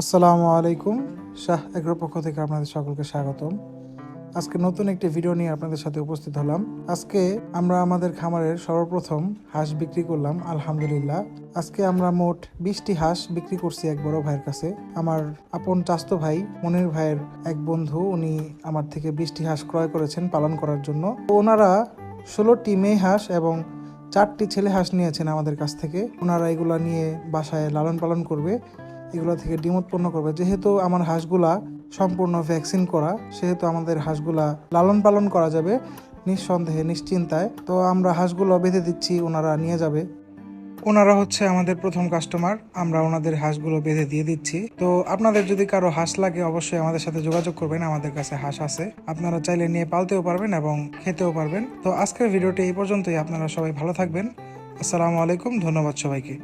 আসসালামু আলাইকুম। শাহ এগ্রোর পক্ষ থেকে আপনাদের সকলকে স্বাগতম। আজকে নতুন একটি ভিডিও নিয়ে আপনাদের সাথে উপস্থিত হলাম। আজকে আমরা আমাদের খামারের সর্বপ্রথম হাঁস বিক্রি করলাম, আলহামদুলিল্লাহ। আজকে আমরা মোট 20টি হাঁস বিক্রি করছি এক বড় ভাইয়ের কাছে। আমার আপন চাচতো ভাই মনির ভাইয়ের এক বন্ধু, উনি আমার থেকে 20টি হাঁস ক্রয় করেছেন পালন করার জন্য। ওনারা 16টি মেয়ে হাঁস এবং 4টি ছেলে হাঁস নিয়েছেন আমাদের কাছ থেকে। ওনারা এগুলা নিয়ে বাসায় লালন পালন করবে, এগুলো থেকে ডিম উৎপন্ন করবে। যেহেতু আমার হাঁসগুলা সম্পূর্ণ ভ্যাকসিন করা, সেহেতু আমাদের হাঁসগুলা লালন পালন করা যাবে নিঃসন্দেহে, নিশ্চিন্তায়। তো আমরা হাঁসগুলো বেঁধে দিচ্ছি, ওনারা নিয়ে যাবে। ওনারা হচ্ছে আমাদের প্রথম কাস্টমার, আমরা ওনাদের হাঁসগুলো বেঁধে দিয়ে দিচ্ছি। তো আপনাদের যদি কারো হাঁস লাগে অবশ্যই আমাদের সাথে যোগাযোগ করবেন, আমাদের কাছে হাঁস আছে, আপনারা চাইলে নিয়ে পালতেও পারবেন এবং খেতেও পারবেন। তো আজকের ভিডিওটি এই পর্যন্তই। আপনারা সবাই ভালো থাকবেন। আসসালামু আলাইকুম, ধন্যবাদ সবাইকে।